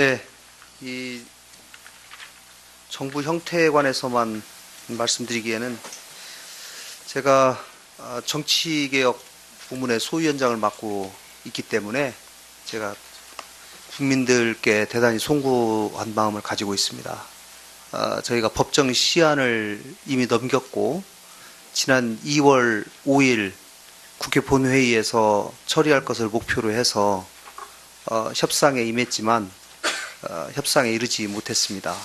네, 이 정부 형태에 관해서만 말씀드리기에는 제가 정치개혁 부문의 소위원장을 맡고 있기 때문에 제가 국민들께 대단히 송구한 마음을 가지고 있습니다. 저희가 법정 시한을 이미 넘겼고 지난 2월 5일 국회 본회의에서 처리할 것을 목표로 해서 협상에 임했지만 협상에 이르지 못했습니다.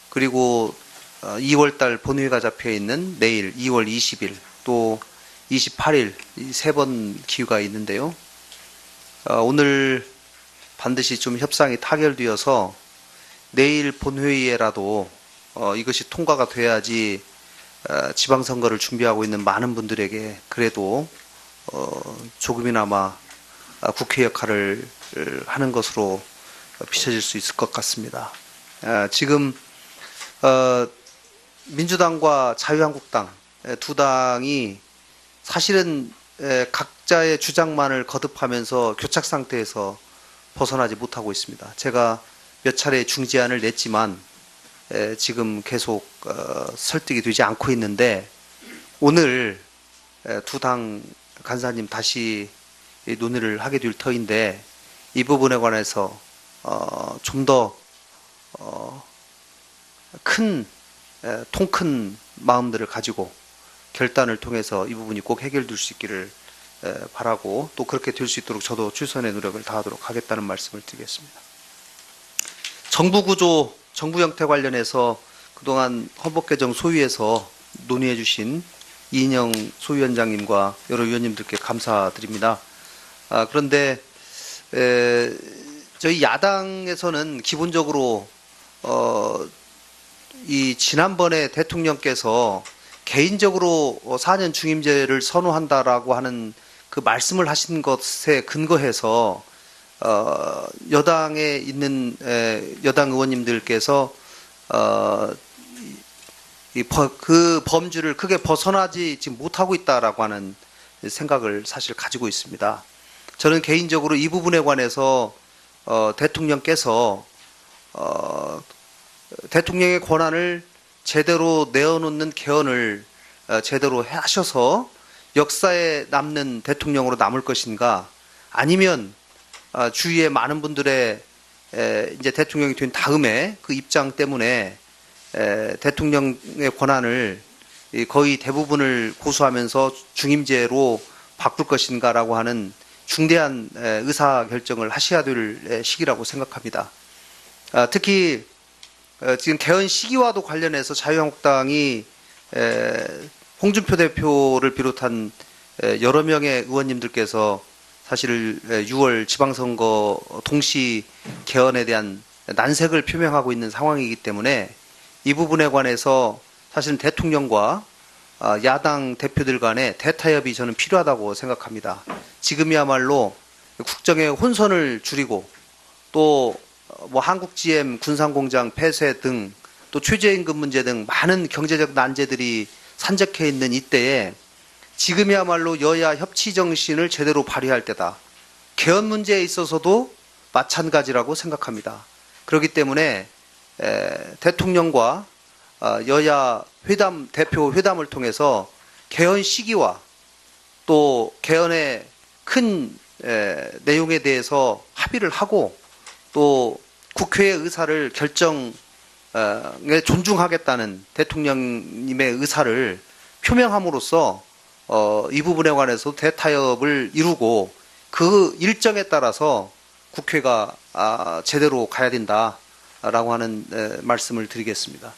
그리고 2월달 본회의가 잡혀 있는 내일 2월 20일 또 28일 이 세 번 기회가 있는데요. 오늘 반드시 좀 협상이 타결되어서 내일 본회의에라도 이것이 통과가 돼야지 지방선거를 준비하고 있는 많은 분들에게 그래도 조금이나마 국회 역할을 하는 것으로 비춰질 수 있을 것 같습니다. 지금 민주당과 자유한국당 두 당이 사실은 각자의 주장만을 거듭하면서 교착 상태에서 벗어나지 못하고 있습니다. 제가 몇 차례 중재안을 냈지만 지금 계속 설득이 되지 않고 있는데 오늘 두 당 간사님 다시 논의를 하게 될 터인데 이 부분에 관해서 좀 더 통 큰 마음들을 가지고 결단을 통해서 이 부분이 꼭 해결될 수 있기를 바라고 또 그렇게 될 수 있도록 저도 최선의 노력을 다하도록 하겠다는 말씀을 드리겠습니다. 정부 구조, 정부 형태 관련해서 그동안 헌법 개정 소위에서 논의해 주신 이인영 소위원장님과 여러 위원님들께 감사드립니다. 그런데 저희 야당에서는 기본적으로 이 지난번에 대통령께서 개인적으로 4년 중임제를 선호한다라고 하는 그 말씀을 하신 것에 근거해서 여당에 있는 여당 의원님들께서 그 범주를 크게 벗어나지 지금 못하고 있다라고 하는 생각을 사실 가지고 있습니다. 저는 개인적으로 이 부분에 관해서 대통령께서 대통령의 권한을 제대로 내어놓는 개헌을 제대로 하셔서 역사에 남는 대통령으로 남을 것인가, 아니면 주위의 많은 분들의 이제 대통령이 된 다음에 그 입장 때문에 대통령의 권한을 거의 대부분을 고수하면서 중임제로 바꿀 것인가라고 하는 중대한 의사결정을 하셔야 될 시기라고 생각합니다. 특히 지금 개헌 시기와도 관련해서 자유한국당이 홍준표 대표를 비롯한 여러 명의 의원님들께서 사실 6월 지방선거 동시 개헌에 대한 난색을 표명하고 있는 상황이기 때문에 이 부분에 관해서 사실은 대통령과 야당 대표들 간의 대타협이 저는 필요하다고 생각합니다. 지금이야말로 국정의 혼선을 줄이고 또 뭐 한국 GM 군산공장 폐쇄 등 또 최저임금 문제 등 많은 경제적 난제들이 산적해 있는 이때에 지금이야말로 여야 협치 정신을 제대로 발휘할 때다. 개헌 문제에 있어서도 마찬가지라고 생각합니다. 그렇기 때문에 대통령과 여야 회담, 대표 회담을 통해서 개헌 시기와 또 개헌의 큰 내용에 대해서 합의를 하고 또 국회의 의사를 결정에 존중하겠다는 대통령님의 의사를 표명함으로써 이 부분에 관해서 대타협을 이루고 그 일정에 따라서 국회가 제대로 가야 된다라고 하는 말씀을 드리겠습니다.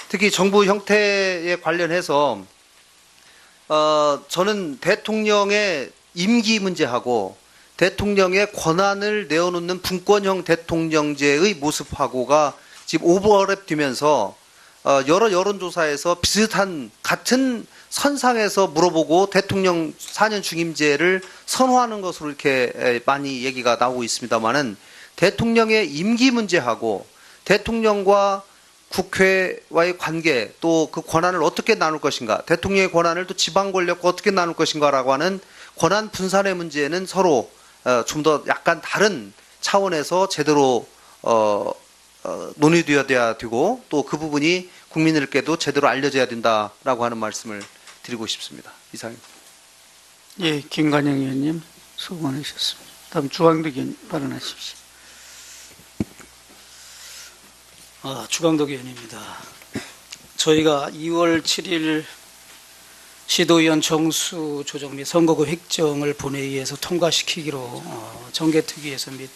특히 정부 형태에 관련해서 저는 대통령의 임기 문제하고 대통령의 권한을 내어놓는 분권형 대통령제의 모습하고가 지금 오버랩 되면서 여러 여론조사에서 비슷한 같은 선상에서 물어보고 대통령 4년 중임제를 선호하는 것으로 이렇게 많이 얘기가 나오고 있습니다만은 대통령의 임기 문제하고 대통령과 국회와의 관계 또 그 권한을 어떻게 나눌 것인가, 대통령의 권한을 또 지방 권력과 어떻게 나눌 것인가라고 하는 권한 분산의 문제는 서로 좀 더 약간 다른 차원에서 제대로 논의되어야 되고 또 그 부분이 국민들께도 제대로 알려져야 된다라고 하는 말씀을 드리고 싶습니다. 이상입니다. 예, 김관영 의원님 수고 많으셨습니다. 다음 주광덕 의원님 발언하십시오. 주광덕 의원입니다. 저희가 2월 7일 시도의원 정수 조정 및 선거구 획정을 본회의에서 통과시키기로 정개특위에서 및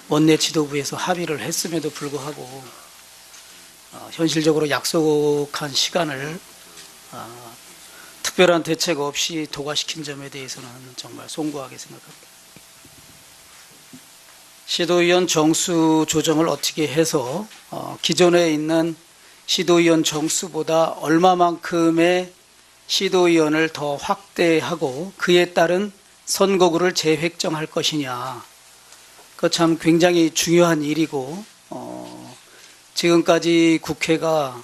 원내 지도부에서 합의를 했음에도 불구하고 현실적으로 약속한 시간을 특별한 대책 없이 도과시킨 점에 대해서는 정말 송구하게 생각합니다. 시도의원 정수 조정을 어떻게 해서 기존에 있는 시도의원 정수보다 얼마만큼의 시도의원을 더 확대하고 그에 따른 선거구를 재획정할 것이냐. 그 참 굉장히 중요한 일이고 지금까지 국회가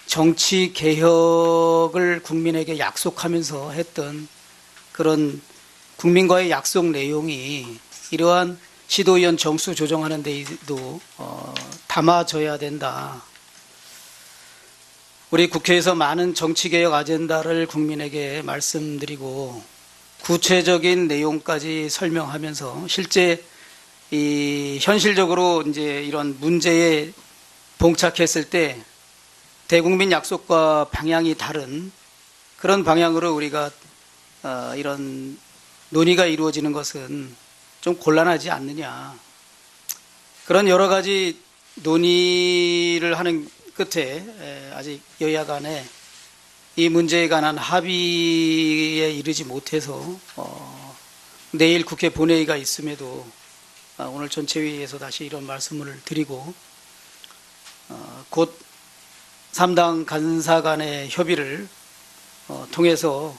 정치 개혁을 국민에게 약속하면서 했던 그런 국민과의 약속 내용이 이러한 시도의원 정수 조정하는 데에도 담아져야 된다. 우리 국회에서 많은 정치개혁 아젠다를 국민에게 말씀드리고 구체적인 내용까지 설명하면서 실제 현실적으로 이제 이런 문제에 봉착했을 때 대국민 약속과 방향이 다른 그런 방향으로 우리가 이런 논의가 이루어지는 것은 좀 곤란하지 않느냐. 그런 여러 가지 논의를 하는 끝에 아직 여야 간에 이 문제에 관한 합의에 이르지 못해서 내일 국회 본회의가 있음에도 오늘 전체회의에서 다시 이런 말씀을 드리고 곧 3당 간사 간의 협의를 통해서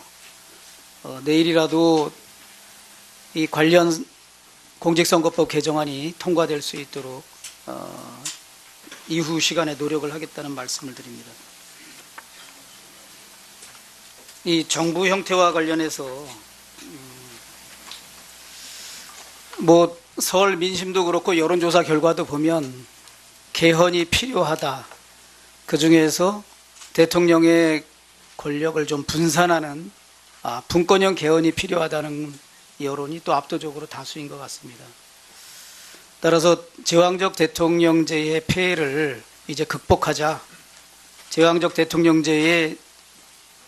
내일이라도 이 관련 공직선거법 개정안이 통과될 수 있도록 이후 시간에 노력을 하겠다는 말씀을 드립니다. 이 정부 형태와 관련해서 뭐 서울 민심도 그렇고 여론조사 결과도 보면 개헌이 필요하다. 그 중에서 대통령의 권력을 좀 분산하는 분권형 개헌이 필요하다는 여론이 또 압도적으로 다수인 것 같습니다. 따라서 제왕적 대통령제의 폐해를 이제 극복하자. 제왕적 대통령제의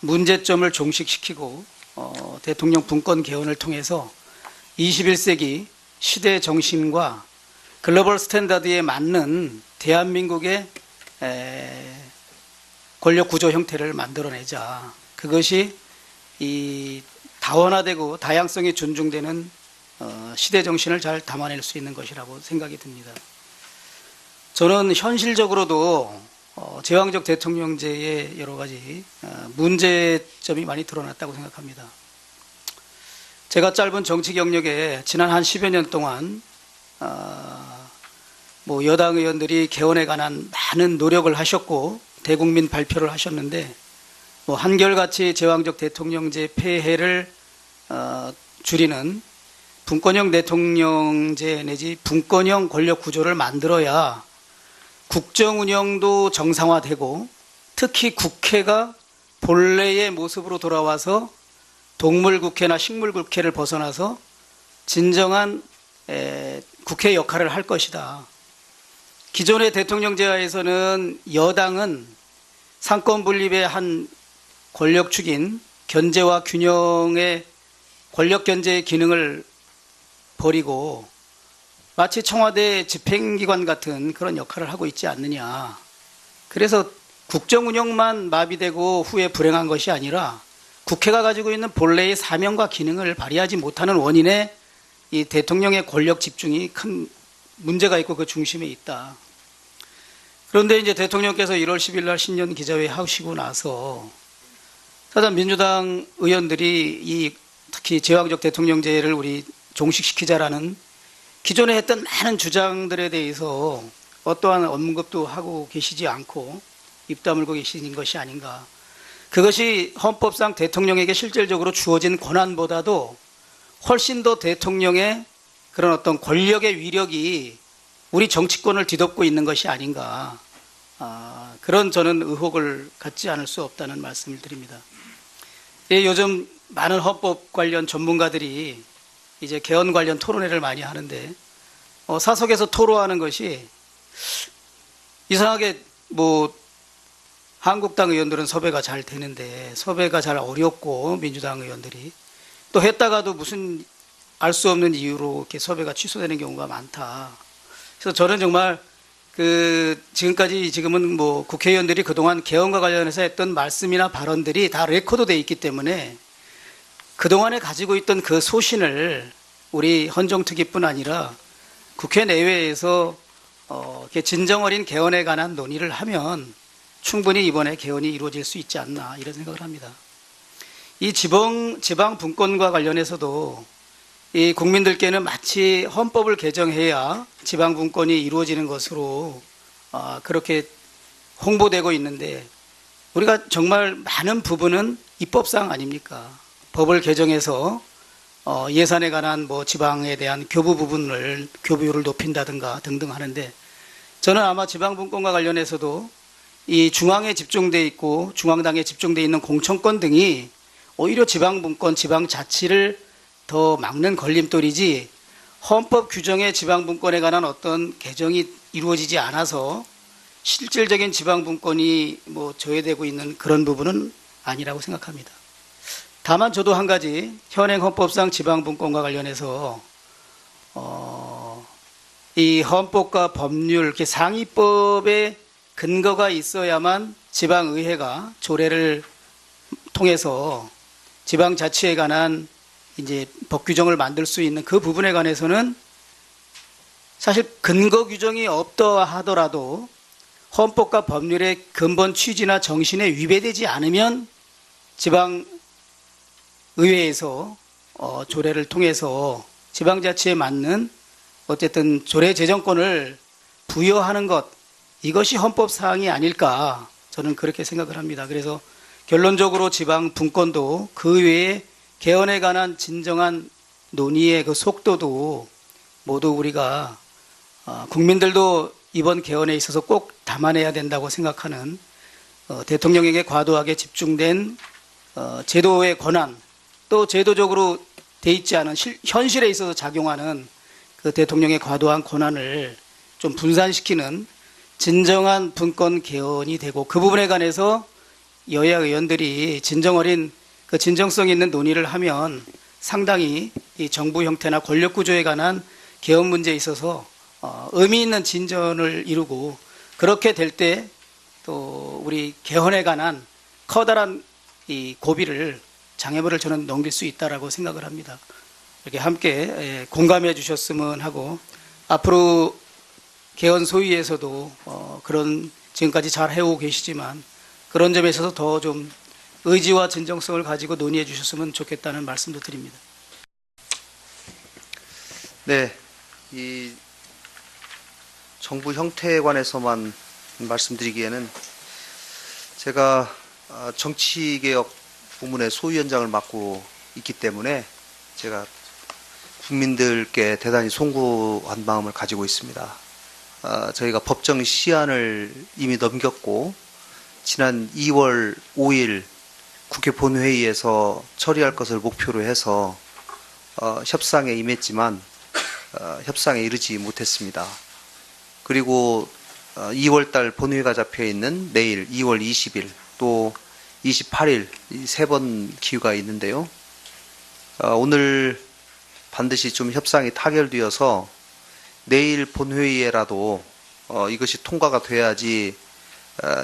문제점을 종식시키고 대통령 분권 개헌을 통해서 21세기 시대 정신과 글로벌 스탠다드에 맞는 대한민국의 권력 구조 형태를 만들어내자. 그것이 이 다원화되고 다양성이 존중되는 시대 정신을 잘 담아낼 수 있는 것이라고 생각이 듭니다. 저는 현실적으로도 제왕적 대통령제의 여러 가지 문제점이 많이 드러났다고 생각합니다. 제가 짧은 정치 경력에 지난 한 10여 년 동안 뭐 여당 의원들이 개헌에 관한 많은 노력을 하셨고 대국민 발표를 하셨는데 뭐 한결같이 제왕적 대통령제 폐해를 줄이는 분권형 대통령제 내지 분권형 권력 구조를 만들어야 국정 운영도 정상화되고 특히 국회가 본래의 모습으로 돌아와서 동물국회나 식물국회를 벗어나서 진정한 국회 역할을 할 것이다. 기존의 대통령제하에서는 여당은 상권 분립의 한 권력축인 견제와 균형의 권력 견제의 기능을 버리고 마치 청와대 집행기관 같은 그런 역할을 하고 있지 않느냐. 그래서 국정 운영만 마비되고 후에 불행한 것이 아니라 국회가 가지고 있는 본래의 사명과 기능을 발휘하지 못하는 원인에 이 대통령의 권력 집중이 큰 문제가 있고 그 중심에 있다. 그런데 이제 대통령께서 1월 10일 날 신년 기자회의 하시고 나서 사실 민주당 의원들이 특히 제왕적 대통령제를 우리 종식시키자라는 기존에 했던 많은 주장들에 대해서 어떠한 언급도 하고 계시지 않고 입 다물고 계신 것이 아닌가. 그것이 헌법상 대통령에게 실질적으로 주어진 권한보다도 훨씬 더 대통령의 그런 어떤 권력의 위력이 우리 정치권을 뒤덮고 있는 것이 아닌가, 그런 저는 의혹을 갖지 않을 수 없다는 말씀을 드립니다. 예, 요즘 많은 헌법 관련 전문가들이 이제 개헌 관련 토론회를 많이 하는데 사석에서 토로하는 것이 이상하게 뭐 한국당 의원들은 섭외가 잘 되는데 섭외가 잘 어렵고 민주당 의원들이 또 했다가도 무슨 알 수 없는 이유로 이렇게 섭외가 취소되는 경우가 많다. 그래서 저는 정말 지금은 뭐 국회의원들이 그동안 개헌과 관련해서 했던 말씀이나 발언들이 다 레코드되어 있기 때문에 그동안에 가지고 있던 그 소신을 우리 헌정특위뿐 아니라 국회 내외에서 이렇게 진정 어린 개헌에 관한 논의를 하면 충분히 이번에 개헌이 이루어질 수 있지 않나 이런 생각을 합니다. 이 지방 분권과 관련해서도 이 국민들께는 마치 헌법을 개정해야 지방 분권이 이루어지는 것으로 그렇게 홍보되고 있는데 우리가 정말 많은 부분은 입법사항 아닙니까? 법을 개정해서 예산에 관한 뭐 지방에 대한 교부 부분을 교부율을 높인다든가 등등 하는데 저는 아마 지방 분권과 관련해서도 이 중앙에 집중돼 있고 중앙당에 집중돼 있는 공천권 등이 오히려 지방 분권, 지방 자치를 더 막는 걸림돌이지 헌법 규정의 지방 분권에 관한 어떤 개정이 이루어지지 않아서 실질적인 지방 분권이 뭐 저해되고 있는 그런 부분은 아니라고 생각합니다. 다만 저도 한 가지 현행 헌법상 지방 분권과 관련해서 이 헌법과 법률 이렇게 상위법의 근거가 있어야만 지방의회가 조례를 통해서 지방자치에 관한 이제 법 규정을 만들 수 있는 그 부분에 관해서는 사실 근거 규정이 없다 하더라도 헌법과 법률의 근본 취지나 정신에 위배되지 않으면 지방의회에서 조례를 통해서 지방자치에 맞는 어쨌든 조례 제정권을 부여하는 것 이것이 헌법 사항이 아닐까 저는 그렇게 생각을 합니다. 그래서 결론적으로 지방 분권도 그 외에 개헌에 관한 진정한 논의의 그 속도도 모두 우리가 국민들도 이번 개헌에 있어서 꼭 담아내야 된다고 생각하는 대통령에게 과도하게 집중된 제도의 권한 또 제도적으로 돼 있지 않은 현실에 있어서 작용하는 그 대통령의 과도한 권한을 좀 분산시키는 진정한 분권 개헌이 되고 그 부분에 관해서 여야 의원들이 진정 어린 그 진정성 있는 논의를 하면 상당히 이 정부 형태나 권력 구조에 관한 개헌 문제에 있어서 의미 있는 진전을 이루고 그렇게 될 때 또 우리 개헌에 관한 커다란 이 고비를 장애물을 저는 넘길 수 있다라고 생각을 합니다. 이렇게 함께 공감해 주셨으면 하고 앞으로 개헌 소위에서도 그런 지금까지 잘 해오고 계시지만 그런 점에 있어서 더 좀 의지와 진정성을 가지고 논의해 주셨으면 좋겠다는 말씀도 드립니다. 네, 이 정부 형태에 관해서만 말씀드리기에는 제가 정치개혁 부문의 소위원장을 맡고 있기 때문에 제가 국민들께 대단히 송구한 마음을 가지고 있습니다. 저희가 법정 시한을 이미 넘겼고 지난 2월 5일 국회 본회의에서 처리할 것을 목표로 해서 협상에 임했지만 협상에 이르지 못했습니다. 그리고 2월달 본회의가 잡혀 있는 내일 2월 20일 또 28일 이 세 번 기회가 있는데요. 오늘 반드시 좀 협상이 타결되어서 내일 본회의에라도 이것이 통과가 돼야지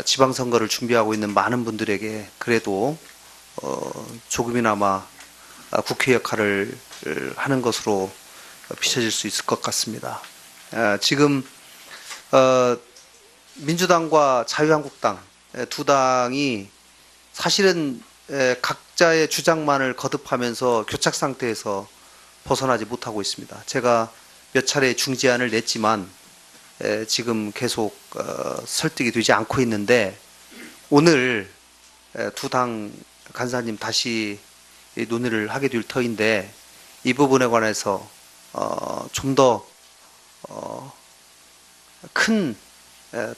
지방선거를 준비하고 있는 많은 분들에게 그래도 조금이나마 국회 역할을 하는 것으로 비춰질 수 있을 것 같습니다. 지금 민주당과 자유한국당 두 당이 사실은 각자의 주장만을 거듭하면서 교착 상태에서 벗어나지 못하고 있습니다. 제가 몇 차례 중재안을 냈지만 지금 계속 설득이 되지 않고 있는데 오늘 두 당 간사님 다시 논의를 하게 될 터인데 이 부분에 관해서 좀 더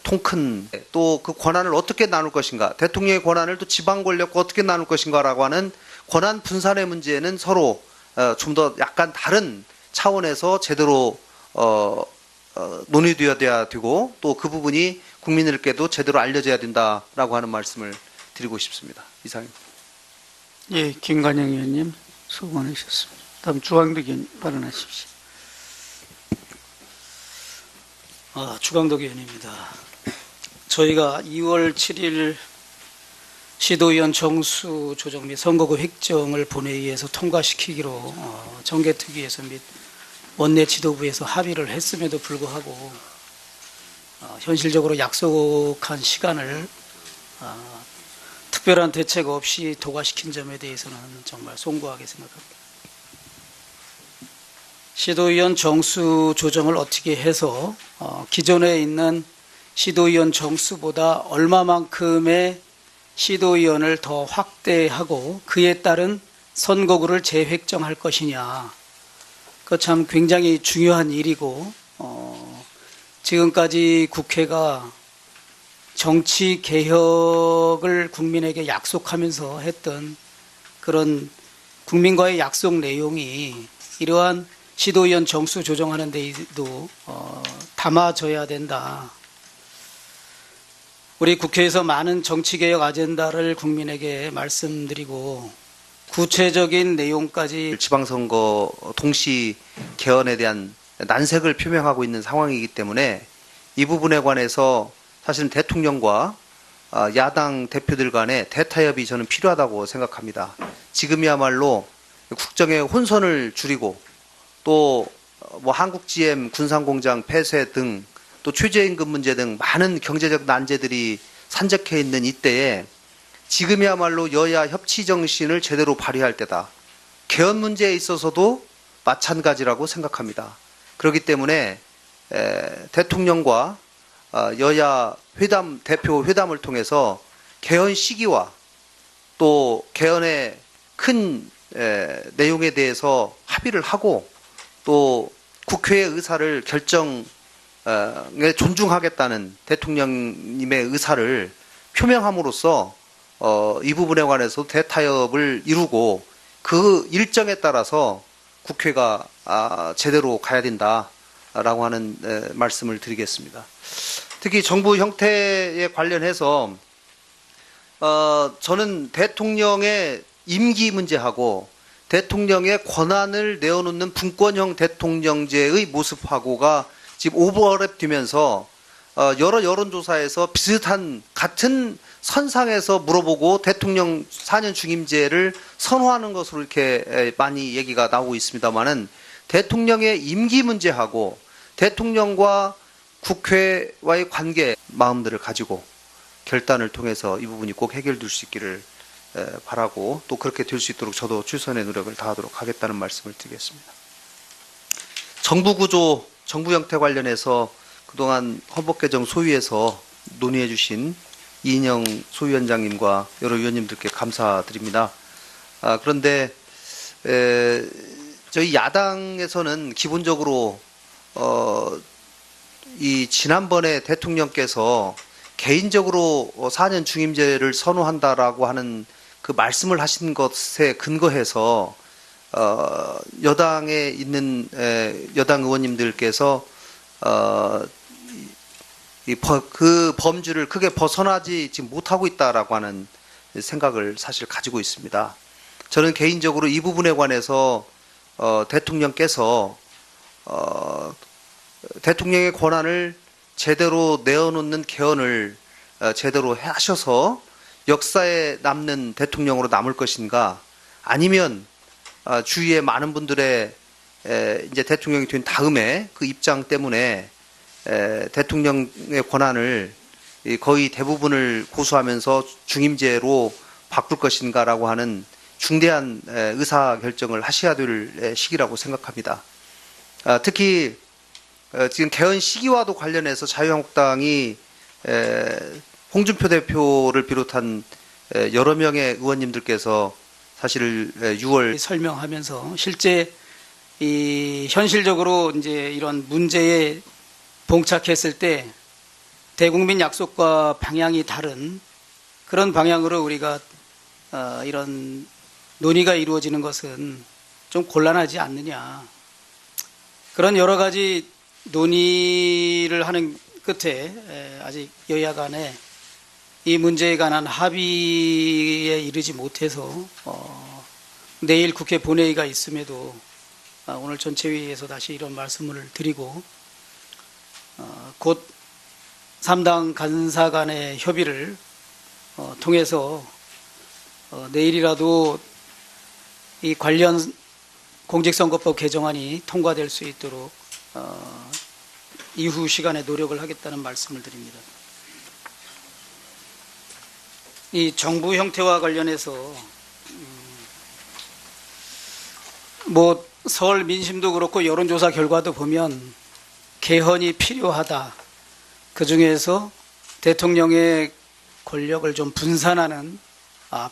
통큰 또 그 권한을 어떻게 나눌 것인가, 대통령의 권한을 또 지방 권력과 어떻게 나눌 것인가라고 하는 권한 분산의 문제는 서로 좀 더 약간 다른 차원에서 제대로 논의되어야 되고, 또 그 부분이 국민들께도 제대로 알려져야 된다라고 하는 말씀을 드리고 싶습니다. 이상입니다. 예, 김관영 의원님 수고 많으셨습니다. 다음 주광덕 의원님 발언하십시오. 주광덕 의원입니다. 저희가 2월 7일 시도의원 정수 조정 및 선거구 획정을 본회의에서 통과시키기로 정개특위에서 및 원내 지도부에서 합의를 했음에도 불구하고 현실적으로 약속한 시간을 특별한 대책 없이 도과시킨 점에 대해서는 정말 송구하게 생각합니다. 시도의원 정수 조정을 어떻게 해서 기존에 있는 시도의원 정수보다 얼마만큼의 시도의원을 더 확대하고 그에 따른 선거구를 재획정할 것이냐, 그 참 굉장히 중요한 일이고, 지금까지 국회가 정치 개혁을 국민에게 약속하면서 했던 그런 국민과의 약속 내용이 이러한 시도의원 정수 조정하는 데에도 담아져야 된다. 우리 국회에서 많은 정치개혁 아젠다를 국민에게 말씀드리고 구체적인 내용까지 지방선거 동시 개헌에 대한 난색을 표명하고 있는 상황이기 때문에 이 부분에 관해서 사실은 대통령과 야당 대표들 간의 대타협이 저는 필요하다고 생각합니다. 지금이야말로 국정의 혼선을 줄이고 또 뭐 한국 GM 군산공장 폐쇄 등 또 최저임금 문제 등 많은 경제적 난제들이 산적해 있는 이때에 지금이야말로 여야 협치 정신을 제대로 발휘할 때다. 개헌 문제에 있어서도 마찬가지라고 생각합니다. 그렇기 때문에 대통령과 여야 회담, 대표 회담을 통해서 개헌 시기와 또 개헌의 큰 내용에 대해서 합의를 하고 또 국회의 의사를 결정에 존중하겠다는 대통령님의 의사를 표명함으로써 이 부분에 관해서 대타협을 이루고 그 일정에 따라서 국회가 제대로 가야 된다라고 하는 말씀을 드리겠습니다. 특히 정부 형태에 관련해서 저는 대통령의 임기 문제하고 대통령의 권한을 내어놓는 분권형 대통령제의 모습하고가 지금 오버랩 되면서 여러 여론조사에서 비슷한 같은 선상에서 물어보고 대통령 4년 중임제를 선호하는 것으로 이렇게 많이 얘기가 나오고 있습니다만은 대통령의 임기 문제하고 대통령과 국회와의 관계 마음들을 가지고 결단을 통해서 이 부분이 꼭 해결될 수 있기를 바라고 또 그렇게 될 수 있도록 저도 최선의 노력을 다하도록 하겠다는 말씀을 드리겠습니다. 정부 구조, 정부 형태 관련해서 그동안 헌법개정 소위에서 논의해 주신 이인영 소위원장님과 여러 위원님들께 감사드립니다. 그런데 저희 야당에서는 기본적으로 이 지난번에 대통령께서 개인적으로 4년 중임제를 선호한다라고 하는 그 말씀을 하신 것에 근거해서 여당에 있는 여당 의원님들께서 그 범주를 크게 벗어나지 지금 못하고 있다라고 하는 생각을 사실 가지고 있습니다. 저는 개인적으로 이 부분에 관해서 대통령께서 대통령의 권한을 제대로 내어놓는 개헌을 제대로 하셔서 역사에 남는 대통령으로 남을 것인가, 아니면 주위의 많은 분들의 이제 대통령이 된 다음에 그 입장 때문에 대통령의 권한을 거의 대부분을 고수하면서 중임제로 바꿀 것인가라고 하는 중대한 의사 결정을 하셔야 될 시기라고 생각합니다. 특히 지금 개헌 시기와도 관련해서 자유한국당이 홍준표 대표를 비롯한 여러 명의 의원님들께서 사실 6월 설명하면서 실제 이 현실적으로 이제 이런 문제의 봉착했을 때 대국민 약속과 방향이 다른 그런 방향으로 우리가 이런 논의가 이루어지는 것은 좀 곤란하지 않느냐. 그런 여러 가지 논의를 하는 끝에 아직 여야 간에 이 문제에 관한 합의에 이르지 못해서 내일 국회 본회의가 있음에도 오늘 전체회의에서 다시 이런 말씀을 드리고 곧 3당 간사 간의 협의를 통해서 내일이라도 이 관련 공직선거법 개정안이 통과될 수 있도록 이후 시간에 노력을 하겠다는 말씀을 드립니다. 이 정부 형태와 관련해서 뭐 서울 민심도 그렇고 여론조사 결과도 보면 개헌이 필요하다. 그 중에서 대통령의 권력을 좀 분산하는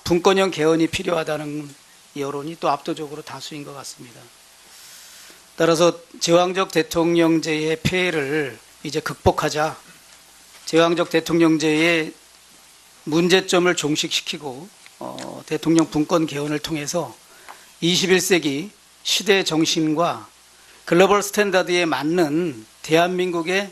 분권형 개헌이 필요하다는 여론이 또 압도적으로 다수인 것 같습니다. 따라서 제왕적 대통령제의 폐해를 이제 극복하자. 제왕적 대통령제의 문제점을 종식시키고 대통령 분권 개헌을 통해서 21세기 시대 정신과 글로벌 스탠다드에 맞는 대한민국의